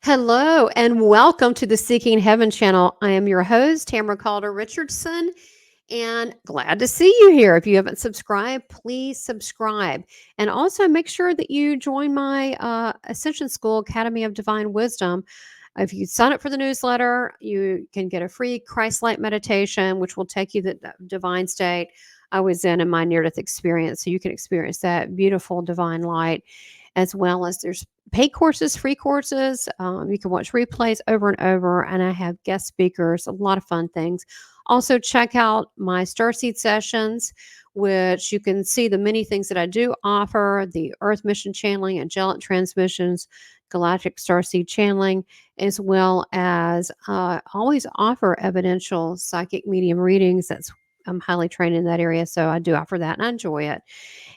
Hello and welcome to the Seeking Heaven channel. I am your host, Tamara Caulder Richardson, and glad to see you here. If you haven't subscribed, please subscribe. And also make sure that you join my Ascension School Academy of Divine Wisdom. If you sign up for the newsletter, you can get a free Christ light meditation, which will take you to the divine state I was in my near death experience. So you can experience that beautiful divine light, as well as there's paid courses, free courses. You can watch replays over and over, and I have guest speakers, a lot of fun things. Also, check out my Starseed sessions, which you can see the many things that I do offer: the Earth Mission channeling, angelic transmissions, Galactic Starseed channeling, as well as always offer evidential psychic medium readings. I'm highly trained in that area, so I do offer that and I enjoy it,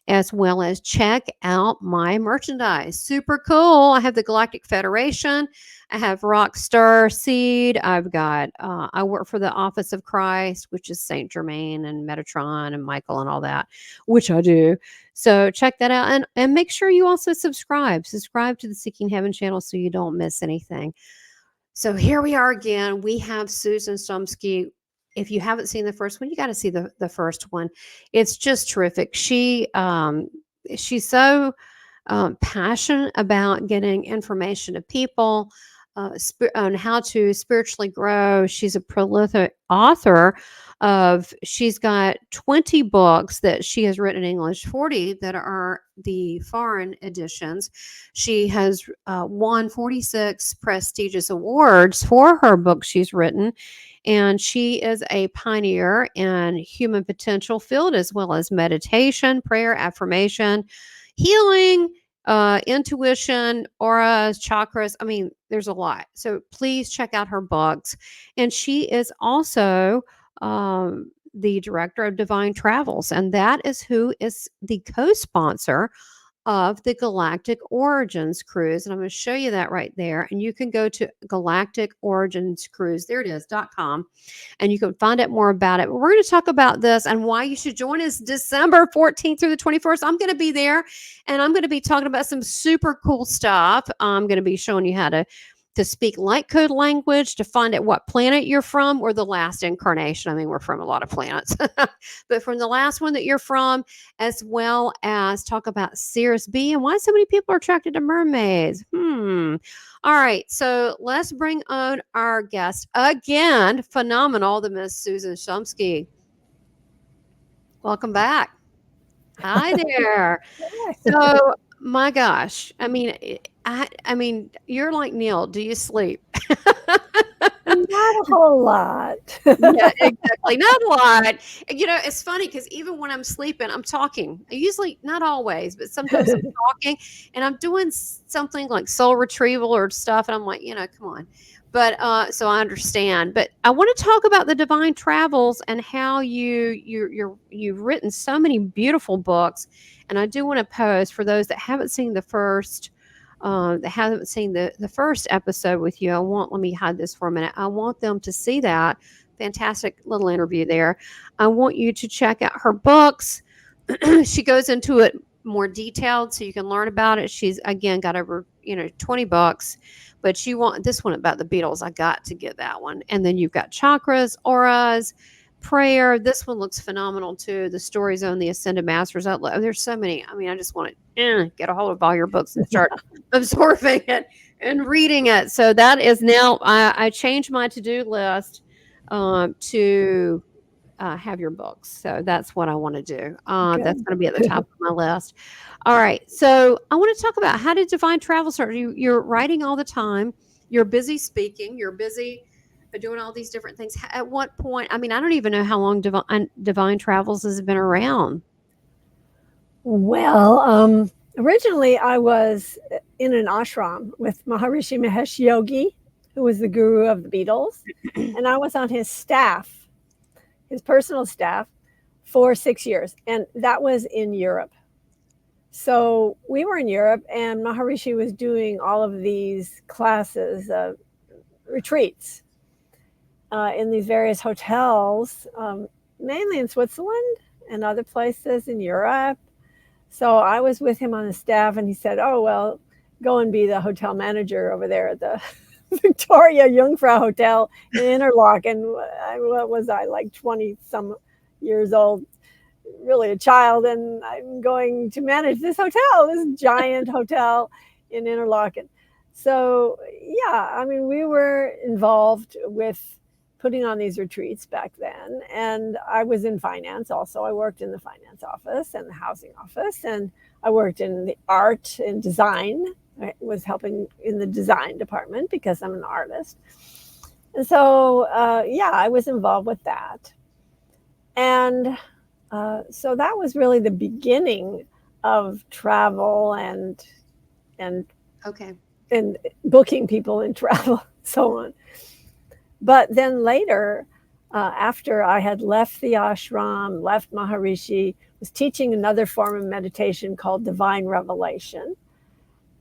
as well as check out my merchandise. Super cool. I have the Galactic Federation. I have Rockstar Seed. I've got, I work for the Office of Christ, which is Saint Germain and Metatron and Michael and all that, which I do. So check that out, and make sure you also subscribe. Subscribe to the Seeking Heaven channel so you don't miss anything. So here we are again. We have Susan Shumsky. If you haven't seen the first one, you got to see the first one. It's just terrific. She's so passionate about getting information to people on how to spiritually grow. She's a prolific author she's got 20 books that she has written in English, 40 that are the foreign editions. She has won 46 prestigious awards for her books she's written. And she is a pioneer in human potential field, as well as meditation, prayer, affirmation, healing, intuition, auras, chakras. I mean, there's a lot. So please check out her books. And she is also the director of Divine Travels, and that is who is the co-sponsor of the Galactic Origins Cruise. And I'm going to show you that right there. And you can go to Galactic Origins Cruise. There it is, .com. And you can find out more about it. But we're going to talk about this and why you should join us December 14th through the 21st. I'm going to be there, and I'm going to be talking about some super cool stuff. I'm going to be showing you how to speak light code language, to find out what planet you're from, or the last incarnation. I mean, we're from a lot of planets, but from the last one that you're from, as well as talk about Cirrus B and why so many people are attracted to mermaids. All right, so let's bring on our guest again, phenomenal, the Miss Susan Shumsky. Welcome back. Hi there. So, my gosh, I mean, you're like Neil. Do you sleep? Not a whole lot. Yeah, exactly. Not a lot. It's funny because even when I'm sleeping, I'm talking. I usually, not always, but sometimes I'm talking and I'm doing something like soul retrieval or stuff. And I'm like, come on. But so I understand. But I want to talk about the Divine Travels and how you've written so many beautiful books. And I do want to post for those that haven't seen the first episode with you. Let me hide this for a minute. I want them to see that fantastic little interview there. I want you to check out her books. She goes into it more detailed so you can learn about it. She's again got over 20 books, but you want this one about the Beatles. I got to get that one. And then you've got chakras, auras, prayer. This one looks phenomenal too. The Story Zone, the Ascended Masters. There's so many. I mean, I just want to get a hold of all your books and start absorbing it and reading it. So that is now, I changed my to-do list to have your books. So that's what I want to do. That's going to be at the top of my list. All right. So I want to talk about, how did Divine Travel start? You're writing all the time. You're busy speaking. You're busy doing all these different things. At what point? I mean, I don't even know how long Divine Travels has been around. Well, originally I was in an ashram with Maharishi Mahesh Yogi, who was the guru of the Beatles, and I was on his staff, his personal staff, for 6 years, and that was in Europe. So we were in Europe, and Maharishi was doing all of these classes, retreats, in these various hotels, mainly in Switzerland and other places in Europe. So I was with him on the staff, and he said, oh, well, go and be the hotel manager over there at the Victoria Jungfrau Hotel in Interlaken. What was I, like 20 some years old, really a child, and I'm going to manage this hotel, this giant hotel in Interlaken. So yeah, I mean, we were involved with putting on these retreats back then, and I was in finance also. I worked in the finance office and the housing office, and I worked in the art and design. I was helping in the design department because I'm an artist. And so, yeah, I was involved with that. And so that was really the beginning of travel and Okay. and booking people in travel, so on. But then later, after I had left the ashram, left Maharishi, was teaching another form of meditation called divine revelation.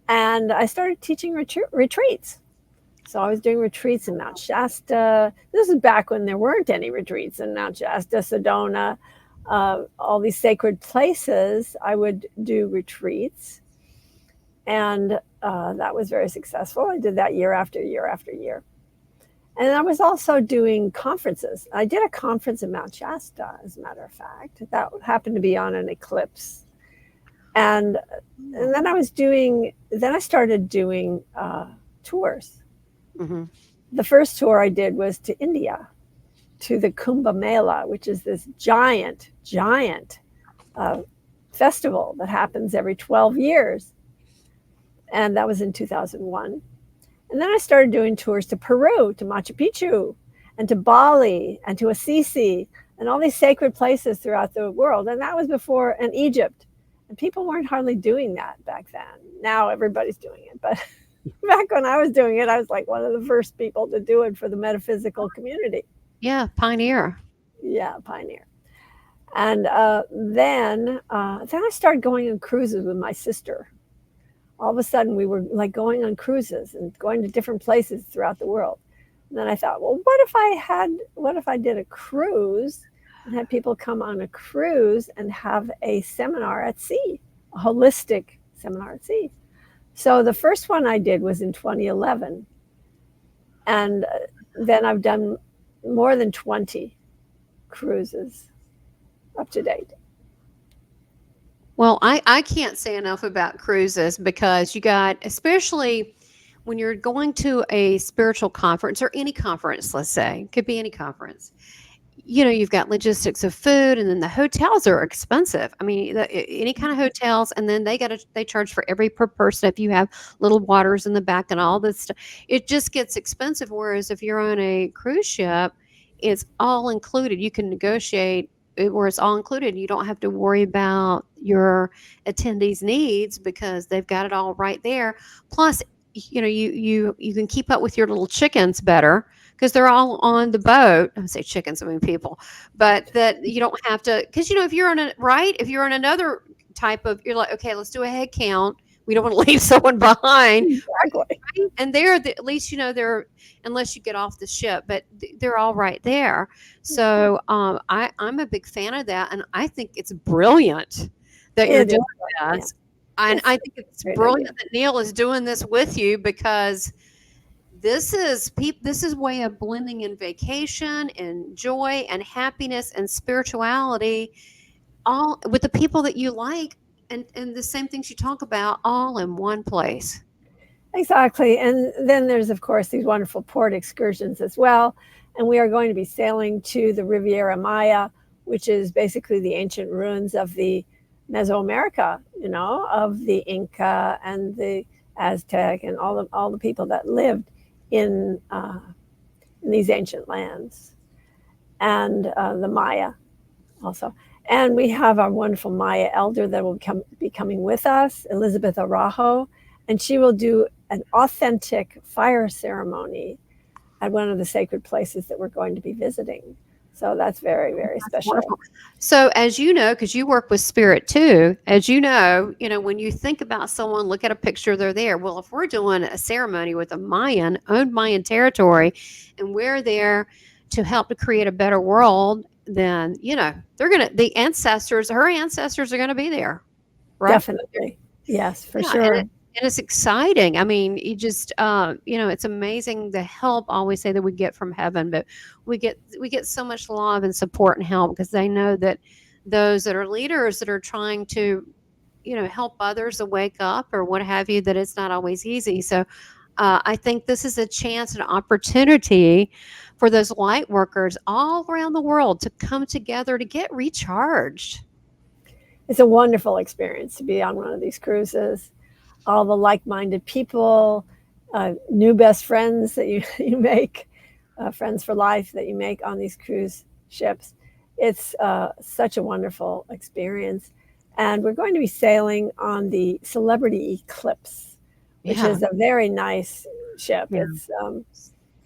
And I started teaching retreats. So I was doing retreats in Mount Shasta. This is back when there weren't any retreats in Mount Shasta, Sedona, all these sacred places. I would do retreats. And that was very successful. I did that year after year after year. And I was also doing conferences. I did a conference in Mount Shasta, as a matter of fact. That happened to be on an eclipse. And then I started doing tours. Mm-hmm. The first tour I did was to India, to the Kumbh Mela, which is this giant festival that happens every 12 years. And that was in 2001. And then I started doing tours to Peru, to Machu Picchu, and to Bali, and to Assisi, and all these sacred places throughout the world. And that was before, and Egypt. And people weren't hardly doing that back then. Now everybody's doing it. But back when I was doing it, I was like one of the first people to do it for the metaphysical community. Yeah, pioneer. Yeah, pioneer. And then I started going on cruises with my sister. All of a sudden, we were like going on cruises and going to different places throughout the world. And then I thought, well, what if I did a cruise and had people come on a cruise and have a seminar at sea, a holistic seminar at sea. So the first one I did was in 2011. And then I've done more than 20 cruises up to date. Well, I can't say enough about cruises because you got, especially when you're going to a spiritual conference or any conference, let's say, could be any conference, you've got logistics of food, and then the hotels are expensive. I mean, any kind of hotels, and then they charge for every per person if you have little waters in the back and all this stuff. It just gets expensive. Whereas if you're on a cruise ship, it's all included. You can negotiate where it's all included. You don't have to worry about your attendees' needs because they've got it all right there. Plus, you can keep up with your little chickens better because they're all on the boat. I say chickens, I mean people, but that you don't have to, because if you're if you're on another type of, you're like, okay, let's do a head count. We don't want to leave someone behind. Exactly. Right? And at least they're, unless you get off the ship, but they're all right there. So I'm a big fan of that, and I think it's brilliant that you're doing this. And I think it's brilliant that Neil is doing this with you, because this is way of blending in vacation and joy and happiness and spirituality, all with the people that you like, and the same things you talk about, all in one place. Exactly. And then there's, of course, these wonderful port excursions as well. And we are going to be sailing to the Riviera Maya, which is basically the ancient ruins of the Mesoamerica, of the Inca and the Aztec and all the people that lived in these ancient lands, and the Maya also. And we have our wonderful Maya elder that will be coming with us, Elizabeth Araujo, and she will do an authentic fire ceremony at one of the sacred places that we're going to be visiting. So that's very, very special. Wonderful. So as you know, because you work with spirit too, as you know, when you think about someone, look at a picture, they're there. Well, if we're doing a ceremony with owned Mayan territory, and we're there to help to create a better world, then, her ancestors are going to be there. Right? Definitely. Yes, for sure. And it's exciting. I mean, you just, it's amazing the help I always say that we get from heaven, but we get so much love and support and help because they know that those that are leaders that are trying to, help others to wake up or what have you, that it's not always easy. So I think this is a chance, an opportunity for those light workers all around the world to come together to get recharged. It's a wonderful experience to be on one of these cruises. All the like-minded people, new best friends that you make, friends for life that you make on these cruise ships. It's such a wonderful experience. And we're going to be sailing on the Celebrity Eclipse, which Yeah. is a very nice ship. Yeah.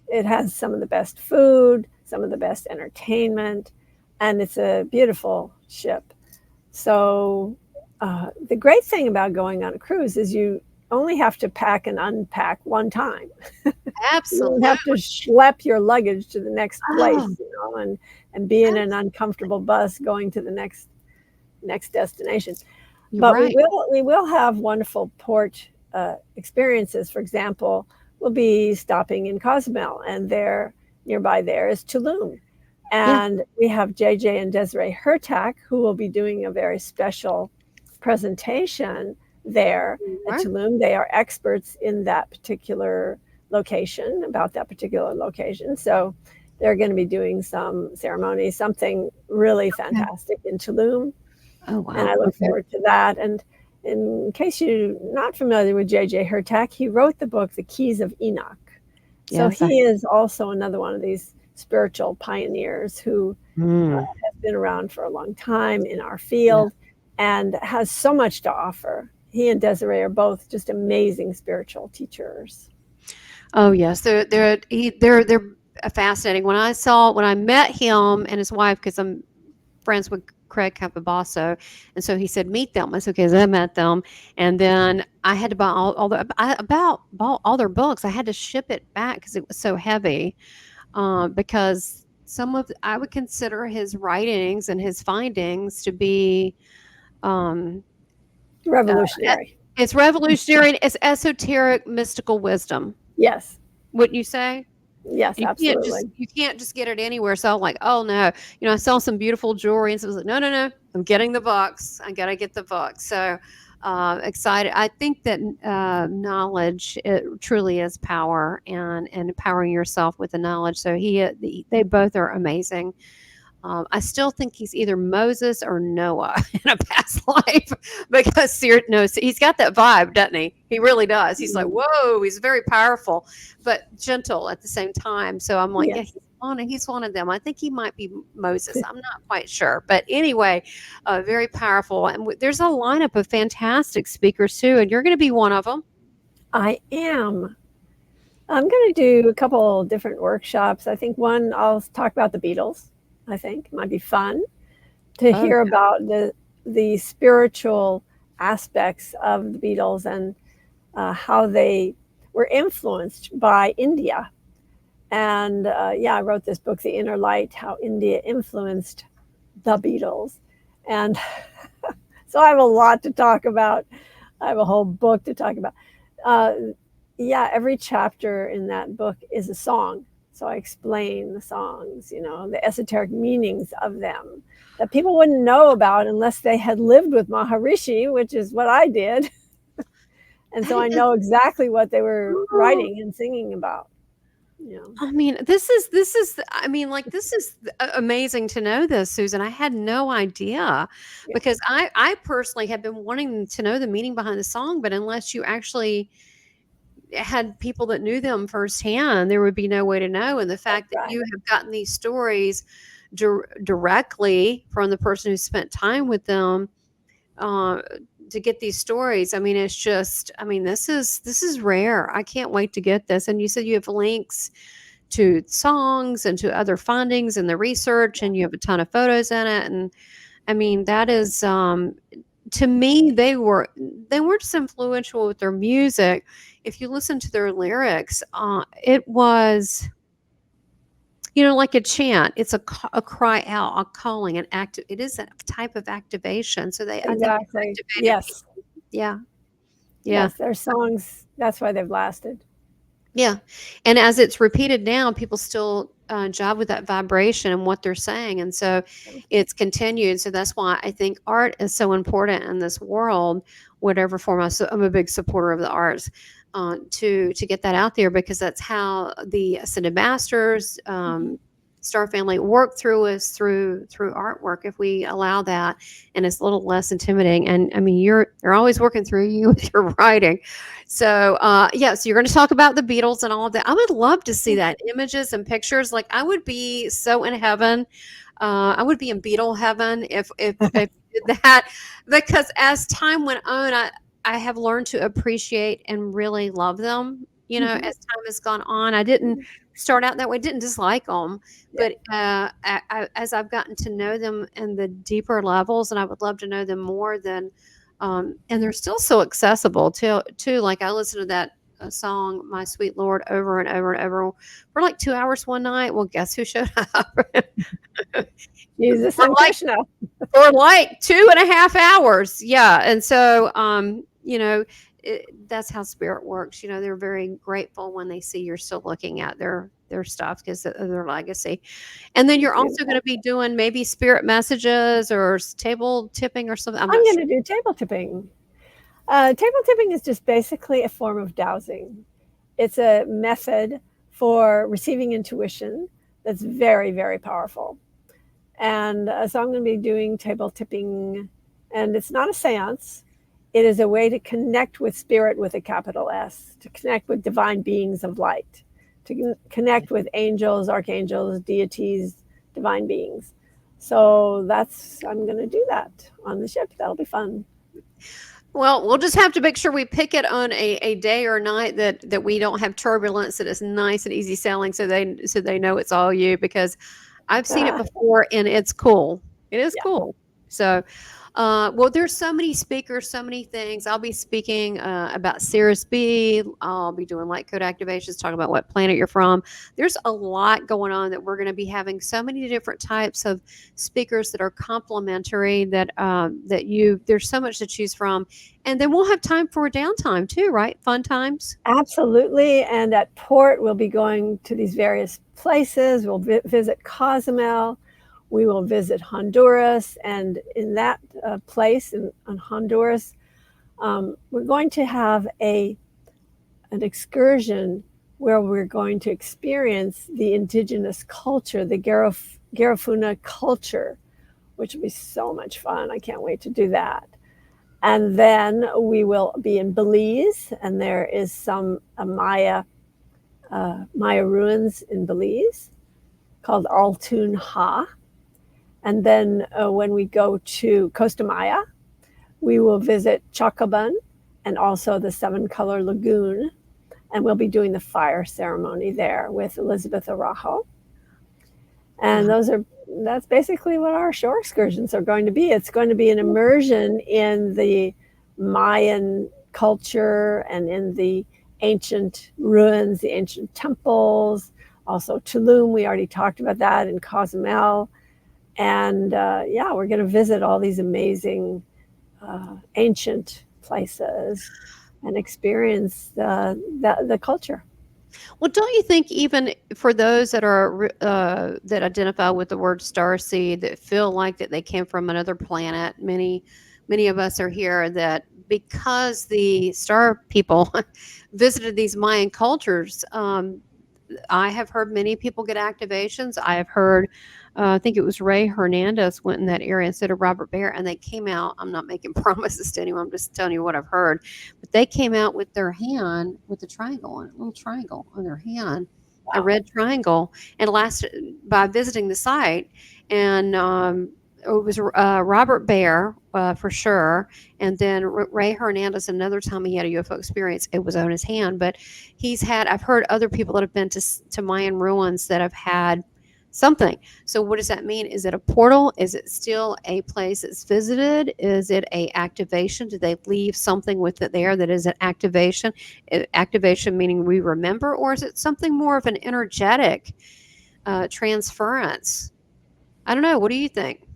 It has some of the best food, some of the best entertainment, and it's a beautiful ship. So the great thing about going on a cruise is you only have to pack and unpack one time. You don't Absolutely. have to schlep your luggage to the next place, Oh, and be in an uncomfortable bus going to the next destination. you're But right. we will have wonderful port experiences. For example, we'll be stopping in Cozumel, and there nearby there is Tulum. Yeah. And we have JJ and Desiree Hertak, who will be doing a very special presentation there at Right. Tulum. They are experts in that particular location, about that particular location. So they're going to be doing some ceremony, something really Okay. fantastic in Tulum. Oh, And I wow. look Okay. forward to that. And in case you're not familiar with JJ Hertak, he wrote the book, The Keys of Enoch. So Yes. I, he is also another one of these spiritual pioneers who mm, has been around for a long time in our yeah. field and has so much to offer. He and Desiree are both just amazing spiritual teachers. Oh, yes. They're fascinating. When I met him and his wife, because I'm friends with Craig Capobasso, and so he said meet them. I said okay, so I met them, and then I had to buy bought all their books. I had to ship it back because it was so heavy. Because I would consider his writings and his findings to be um, uh, Revolutionary. it's revolutionary. It's esoteric, mystical wisdom. Yes. Wouldn't you say? Yes, absolutely. You can't just get it anywhere. So I'm like, oh no, I saw some beautiful jewelry, and so I was like, no, no, no, I'm getting the books. I gotta get the books. So excited. I think that knowledge, it truly is power, and empowering yourself with the knowledge. So they both are amazing. I still think he's either Moses or Noah in a past life because no, he's got that vibe, doesn't he? He really does. He's like, Mm. whoa, he's very powerful, but gentle at the same time. So I'm like, yeah, Yes. he's one of them. I think he might be Moses. I'm not quite sure, but anyway, very powerful. And there's a lineup of fantastic speakers too, and you're going to be one of them. I am. I'm going to do a couple different workshops. I think one I'll talk about the Beatles. I think might be fun to Oh, hear about the spiritual aspects of the Beatles and how they were influenced by India. And yeah, I wrote this book, The Inner Light: How India Influenced the Beatles. And so I have a lot to talk about. I have a whole book to talk about. Uh, yeah, every chapter in that book is a song. So I explain the songs, the esoteric meanings of them that people wouldn't know about unless they had lived with Maharishi, which is what I did. And that so I is. know exactly what they were writing and singing about. You know. I mean, this is I mean, like, this is amazing to know this, Susan. I had no idea Yeah, because I personally have been wanting to know the meaning behind the song, but unless you actually had people that knew them firsthand, there would be no way to know. And the that's fact that right. you have gotten these stories directly from the person who spent time with them, uh, to get these stories, I mean, it's just, I mean, this is rare. I can't wait to get this. And you said you have links to songs and to other findings and the research, and you have a ton of photos in it. And I mean, that is, to me, they weren't just influential with their music. If you listen to their lyrics, it was, like a chant. It's a cry out, a calling, an act. It is a type of activation. So I think they Exactly. activated Yes. people. Yeah. Yeah. Yes, their songs, that's why they've lasted. Yeah. And as it's repeated now, people still jive with that vibration and what they're saying. And so it's continued. So that's why I think art is so important in this world, whatever form. I'm a big supporter of the arts. To get that out there, because that's how the ascended masters, star family, work through us through artwork. If we allow that, and it's a little less intimidating. And I mean, you're always working through you with your writing. So yeah, so you're going to talk about the Beatles and all of that. I would love to see that, images and pictures. Like, I would be so in heaven. I would be in Beatle heaven if you did that, because as time went on, I have learned to appreciate and really love them. You know, as time has gone on, I didn't start out that way. Didn't dislike them, but as I've gotten to know them in the deeper levels, and I would love to know them more than. And they're still so accessible too. Like, I listened to that song, "My Sweet Lord," over and over and over for like 2 hours one night. Well, guess who showed up? Jesus for and like Krishna. for like 2.5 hours. Yeah. And so, that's how spirit works. They're very grateful when they see you're still looking at their stuff, because of their legacy. And then you're also going to be doing maybe spirit messages or table tipping or something. I'm I'm not going sure. to do table tipping. Table tipping is just basically a form of dowsing. It's a method for receiving intuition that's very, very powerful. And so I'm going to be doing table tipping, and it's not a seance. It is a way to connect with spirit with a capital S, to connect with divine beings of light, to connect with angels, archangels, deities, divine beings. So I'm going to do that on the ship. That'll be fun. Well, we'll just have to make sure we pick it on a day or night that we don't have turbulence, that it's nice and easy sailing, so they know it's all you, because I've seen it before and it's cool. It is Yeah. cool. So, well, there's so many speakers, so many things. I'll be speaking about Cirrus B. I'll be doing light code activations, talking about what planet you're from. There's a lot going on that we're going to be having so many different types of speakers that are complementary, there's so much to choose from. And then we'll have time for a downtime too, right? Fun times. Absolutely. And at port, we'll be going to these various places. We'll visit Cozumel. We will visit Honduras. And in that place in Honduras, we're going to have an excursion where we're going to experience the indigenous culture, the Garifuna culture, which will be so much fun. I can't wait to do that. And then we will be in Belize, and there is some Maya ruins in Belize called Altun Ha. And then when we go to Costa Maya, we will visit Chacabun and also the Seven Color Lagoon. And we'll be doing the fire ceremony there with Elizabeth Araujo. And that's basically what our shore excursions are going to be. It's going to be an immersion in the Mayan culture and in the ancient ruins, the ancient temples, also Tulum. We already talked about that, in Cozumel. And we're going to visit all these amazing ancient places and experience the culture. Well, don't you think, even for those that are that identify with the word starseed, that feel like that they came from another planet, many of us are here, that because the star people visited these Mayan cultures, I have heard many people get activations. I have heard, I think it was Ray Hernandez went in that area instead of Robert Bear, and they came out. I'm not making promises to anyone. I'm just telling you what I've heard. But they came out with their hand with a triangle, a little triangle on their hand, a red triangle, and last by visiting the site. And it was Robert Bear for sure, and then Ray Hernandez. Another time he had a UFO experience, it was on his hand. But I've heard other people that have been to Mayan ruins that have had something. So what does that mean? Is it a portal? Is it still a place that's visited? Is it a activation? Did they leave something with it there that is an activation? Activation meaning we remember, or is it something more of an energetic transference? I don't know. What do you think?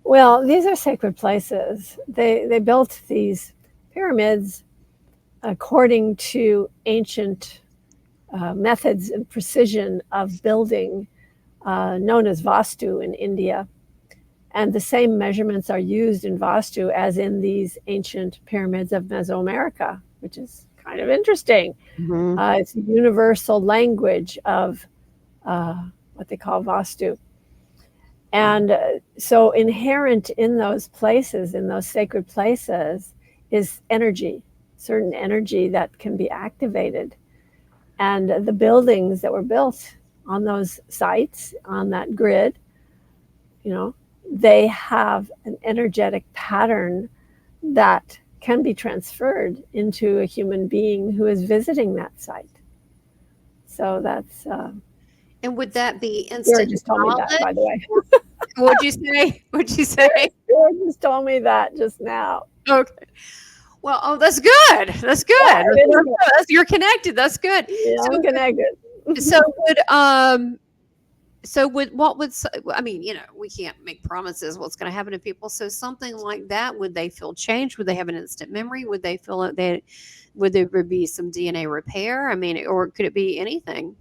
Well, these are sacred places. They built these pyramids according to ancient methods and precision of building known as Vastu in India. And the same measurements are used in Vastu as in these ancient pyramids of Mesoamerica, which is kind of interesting. Mm-hmm. It's a universal language of what they call Vastu. And so inherent in those places, in those sacred places, is energy, certain energy that can be activated. And the buildings that were built on those sites, on that grid, they have an energetic pattern that can be transferred into a human being who is visiting that site. So that's... and would that be instant Garrett just told me that, by the way. What'd you say? What'd you say? Garrett just told me that just now. Okay. Well, that's good. That's good. Yeah, you're connected. That's good. Yeah, I'm connected. I mean, we can't make promises what's going to happen to people. So something like that, would they feel changed? Would they have an instant memory? Would they feel that would there be some DNA repair? I mean, or could it be anything?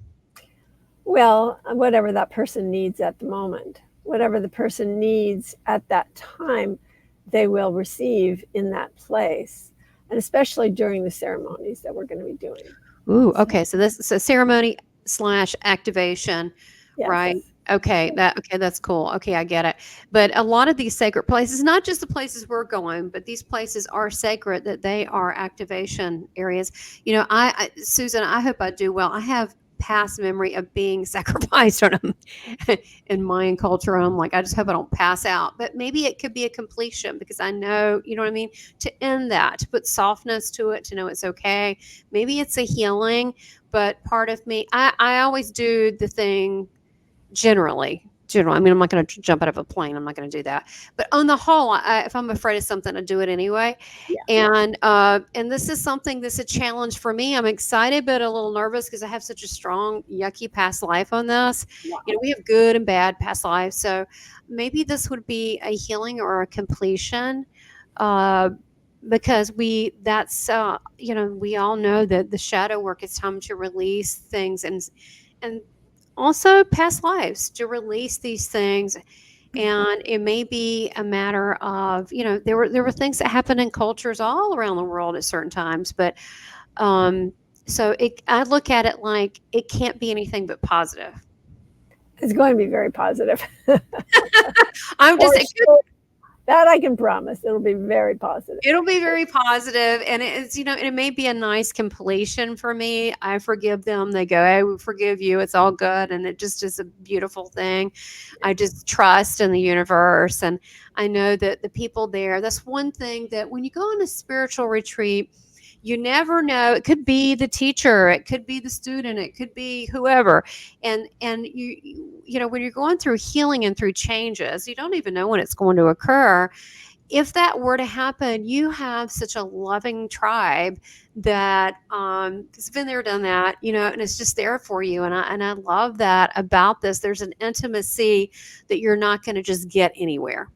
Well, whatever that person needs at the moment, whatever the person needs at that time, they will receive in that place. And especially during the ceremonies that we're going to be doing. Ooh, okay. So ceremony / activation, yes. Right? Okay, that's cool. Okay, I get it. But a lot of these sacred places, not just the places we're going, but these places are sacred, that they are activation areas. Susan, I hope I do well. I have past memory of being sacrificed on them in Mayan culture. And I'm like, I just hope I don't pass out. But maybe it could be a completion, because I know, you know what I mean? To end that, to put softness to it, to know it's okay. Maybe it's a healing, but part of me, I always do the thing generally. I mean, I'm not going to jump out of a plane. I'm not going to do that. But on the whole, if I'm afraid of something, I do it anyway. Yeah. And this is something that's a challenge for me. I'm excited, but a little nervous, because I have such a strong, yucky past life on this. Yeah. We have good and bad past lives. So maybe this would be a healing or a completion, because we all know that the shadow work, it's time to release things and also past lives, to release these things. And it may be a matter of, there were things that happened in cultures all around the world at certain times, but so I look at it like it can't be anything but positive. It's going to be very positive. I'm just that I can promise. It'll be very positive. It'll be very positive, and it's it may be a nice completion for me. I forgive them. They go, "Hey, we forgive you. It's all good," and it just is a beautiful thing. I just trust in the universe, and I know that the people there. That's one thing that when you go on a spiritual retreat, you never know. It could be the teacher, it could be the student, it could be whoever. And you when you're going through healing and through changes, you don't even know when it's going to occur. If that were to happen, you have such a loving tribe that has been there, done that, and it's just there for you. And I love that about this. There's an intimacy that you're not going to just get anywhere,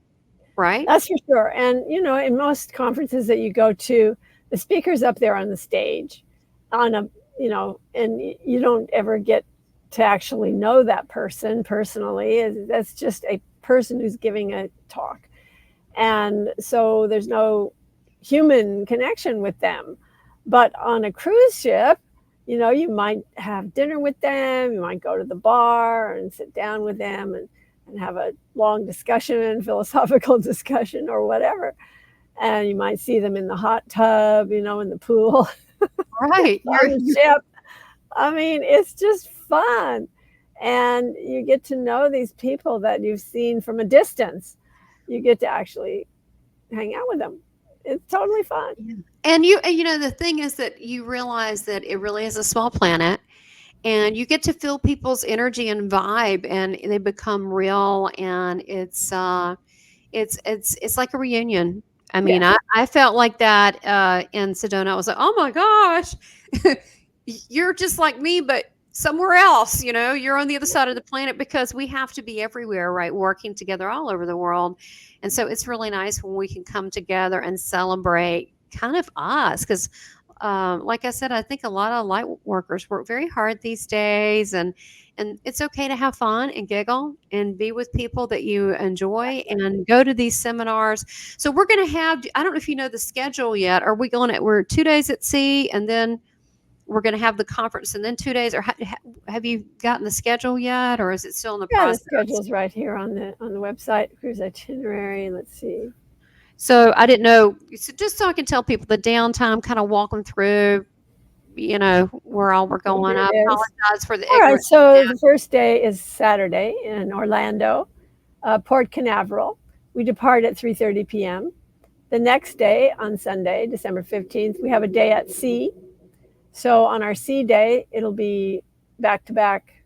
right? That's for sure. And in most conferences that you go to, the speaker's up there on the stage and you don't ever get to actually know that person personally. That's just a person who's giving a talk. And so there's no human connection with them. But on a cruise ship, you might have dinner with them. You might go to the bar and sit down with them and have a long discussion, philosophical discussion or whatever. And you might see them in the hot tub, in the pool. Right. On the ship. I mean, it's just fun. And you get to know these people that you've seen from a distance. You get to actually hang out with them. It's totally fun. And the thing is that you realize that it really is a small planet. And you get to feel people's energy and vibe, and they become real. And it's like a reunion. I mean, yeah. I felt like that in Sedona. I was like, oh my gosh, you're just like me, but somewhere else, you're on the other side of the planet, because we have to be everywhere, right? Working together all over the world. And so it's really nice when we can come together and celebrate kind of us, because Like I said, I think a lot of light workers work very hard these days, and it's okay to have fun and giggle and be with people that you enjoy and go to these seminars. So we're going to have, I don't know if you know the schedule yet. Are we going we're 2 days at sea, and then we're going to have the conference and then 2 days, or have you gotten the schedule yet, or is it still in the Yeah, the process? schedule's right here on the website, cruise itinerary. Let's see. So I didn't know, so just so I can tell people the downtime, kind of walk them through, where all we're going. Here I it is. apologize for the All right, ignorance. so the first day is Saturday in Orlando, Port Canaveral. We depart at 3:30 p.m. The next day, on Sunday, December 15th, we have a day at sea. So on our sea day, it'll be back-to-back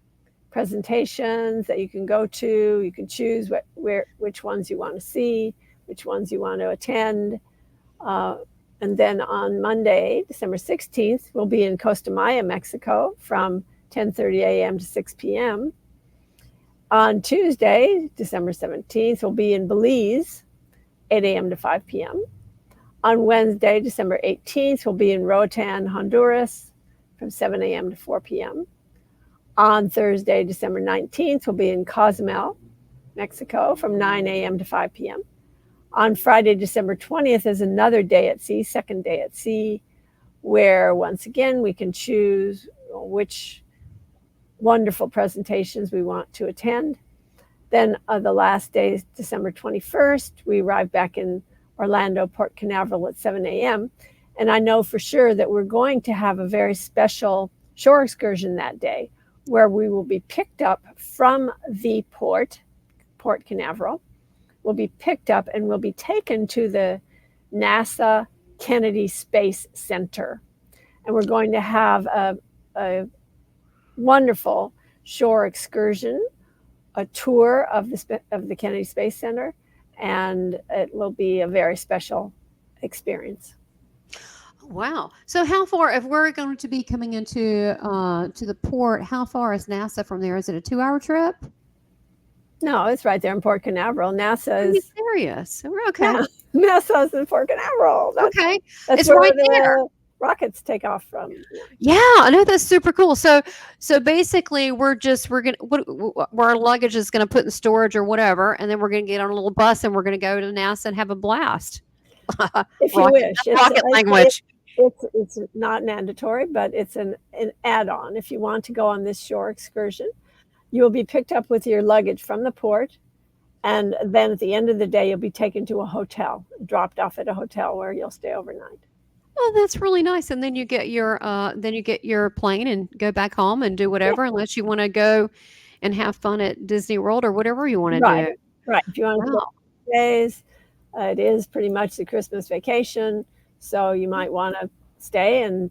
presentations that you can go to. You can choose which ones you want to see, which ones you want to attend. And then on Monday, December 16th, we'll be in Costa Maya, Mexico from 10:30 a.m. to 6 p.m. On Tuesday, December 17th, we'll be in Belize, 8 a.m. to 5 p.m. On Wednesday, December 18th, we'll be in Roatan, Honduras from 7 a.m. to 4 p.m. On Thursday, December 19th, we'll be in Cozumel, Mexico from 9 a.m. to 5 p.m. On Friday, December 20th is another day at sea, second day at sea, where once again we can choose which wonderful presentations we want to attend. Then the last day is December 21st. We arrive back in Orlando, Port Canaveral at 7 a.m. And I know for sure that we're going to have a very special shore excursion that day where we will be picked up from the Port Canaveral. We'll be picked up and we'll be taken to the NASA Kennedy Space Center. And we're going to have a wonderful shore excursion, a tour of the Kennedy Space Center, and it will be a very special experience. Wow. So how far, if we're going to be coming into to the port, how far is NASA from there? Is it a 2-hour trip? No, it's right there in Port Canaveral. NASA Are you is serious? Okay. yeah, NASA is in Port Canaveral. Okay. That's It's where right the there. rockets take off from. Yeah, I know, that's super cool. So basically we're gonna where our luggage is gonna put in storage or whatever, and then we're gonna get on a little bus and we're gonna go to NASA and have a blast. If you wish, Rocket language. It's not mandatory, but it's an add-on. If you want to go on this shore excursion, you will be picked up with your luggage from the port, and then at the end of the day, you'll be taken to a hotel, dropped off at a hotel where you'll stay overnight. Oh, that's really nice. And then you get your plane and go back home and do whatever, unless you want to go and have fun at Disney World or whatever you want to Right, do. right. If you want to Wow. go days, it is pretty much the Christmas vacation, so you might want to stay and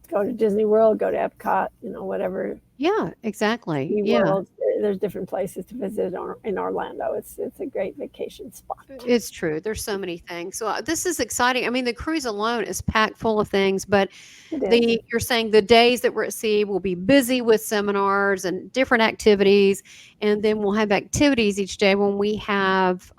go to Disney World, go to Epcot, whatever. Yeah, exactly. Disney Yeah. World. There's different places to visit in Orlando. It's a great vacation spot. It's true. There's so many things. So this is exciting. I mean, the cruise alone is packed full of things, but you're saying the days that we're at sea will be busy with seminars and different activities, and then we'll have activities each day when we have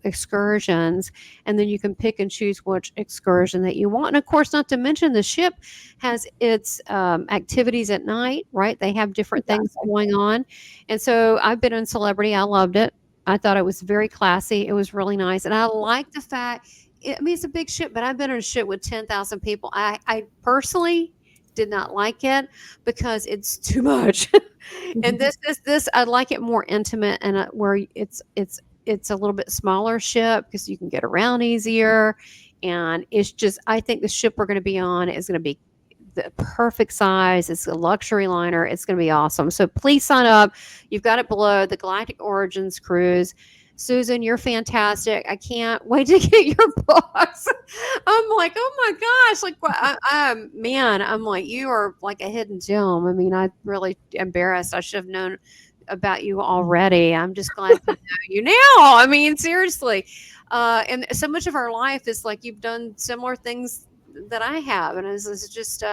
excursions, and then you can pick and choose which excursion that you want. And of course, not to mention the ship has its activities at night, right? They have different things going on. And so I've been in Celebrity. I loved it. I thought it was very classy. It was really nice. And I like the fact, it's a big ship, but I've been on a ship with 10,000 people. I personally did not like it because it's too much. And this, I like it more intimate, and where it's a little bit smaller ship because you can get around easier. And it's just, I think the ship we're going to be on is going to be the perfect size. It's a luxury liner. It's going to be awesome. So please sign up. You've got it below, the Galactic Origins Cruise. Susan, you're fantastic. I can't wait to get your books. I'm like, oh my gosh, like, man, I'm like, you are like a hidden gem. I mean, I'm really embarrassed. I should have known about you already. I'm just glad to know you now. I mean, seriously. And so much of our life is like, you've done similar things that I have, and it's just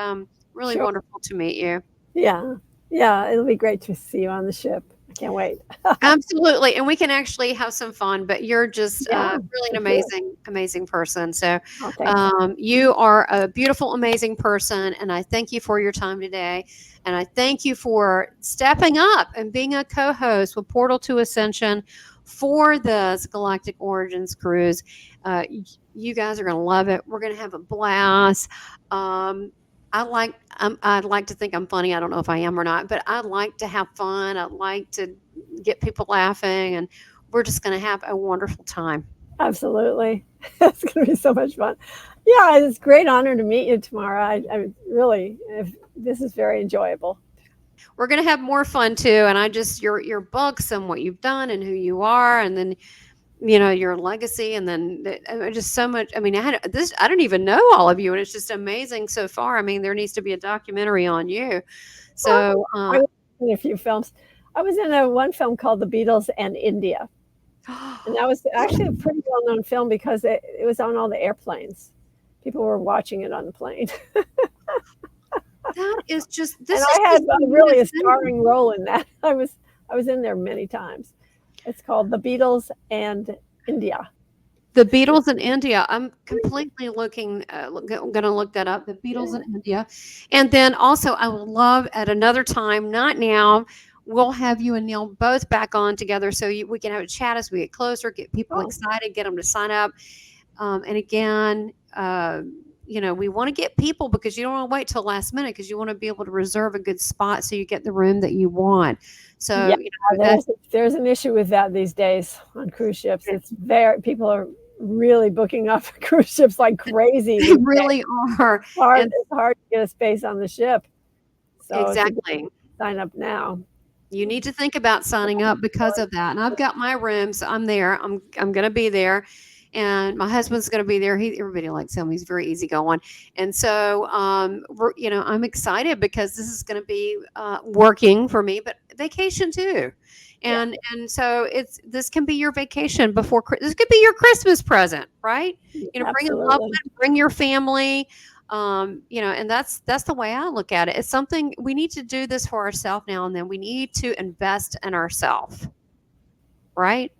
really wonderful to meet you. Yeah, it'll be great to see you on the ship. can't wait. Absolutely. And we can actually have some fun, but you're just Yeah, really an for sure. amazing person. So Oh, thanks. you are a beautiful, amazing person. And I thank you for your time today. And I thank you for stepping up and being a co-host with Portal to Ascension for this Galactic Origins Cruise. You guys are going to love it. We're going to have a blast. I'd like to think I'm funny. I don't know if I am or not, but I like to have fun. I like to get people laughing, and we're just going to have a wonderful time. Absolutely. It's going to be so much fun. Yeah, it's a great honor to meet you, Tamara. I really, this is very enjoyable. We're going to have more fun too. And I just, your books and what you've done and who you are, and then, you know, your legacy, and then just so much. I mean, I don't even know all of you, and it's just amazing so far. I mean, there needs to be a documentary on you. So I was in a few films. I was in one film called The Beatles and India. And that was actually a pretty well-known film because it was on all the airplanes. People were watching it on the plane. That is just and I had really a starring role in that. I was in there many times. It's called The Beatles and India. The Beatles in India. I'm completely going to look that up. The Beatles in India. And then also, I would love at another time, not now, we'll have you and Neil both back on together so we can have a chat as we get closer, get people excited, get them to sign up. And again, you know, we want to get people because you don't want to wait till last minute because you want to be able to reserve a good spot so you get the room that you want. So yeah, you know, there's an issue with that these days on cruise ships. It's people are really booking up cruise ships like crazy. They really are. It's hard to get a space on the ship. So exactly. Sign up now. You need to think about signing up because of that. And I've got my room, so I'm there. I'm going to be there, and my husband's going to be there. Everybody likes him. He's very easygoing, and so you know, I'm excited because this is going to be working for me, but vacation too. And so this can be your vacation before this could be your Christmas present, right? You know, bring a loved one, bring your family. You know, and that's the way I look at it. It's something we need to do this for ourselves now and then. We need to invest in ourselves, right?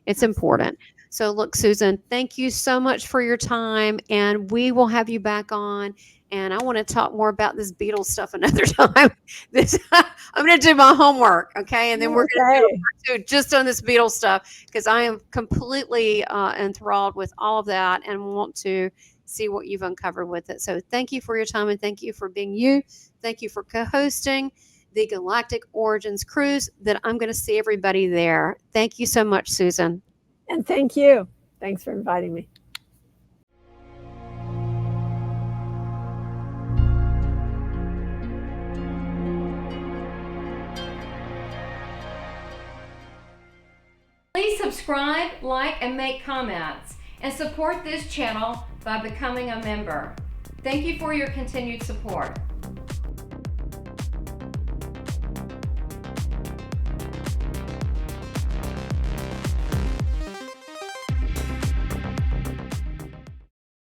It's important. So look, Susan, thank you so much for your time, and we will have you back on. And I want to talk more about this Beatles stuff another time. I'm going to do my homework, okay? And then we're going to do just on this Beatles stuff because I am completely enthralled with all of that and want to see what you've uncovered with it. So thank you for your time, and thank you for being you. Thank you for co-hosting the Galactic Origins Cruise that I'm going to see everybody there. Thank you so much, Susan. And thank you. Thanks for inviting me. Please subscribe, like, and make comments, and support this channel by becoming a member. Thank you for your continued support.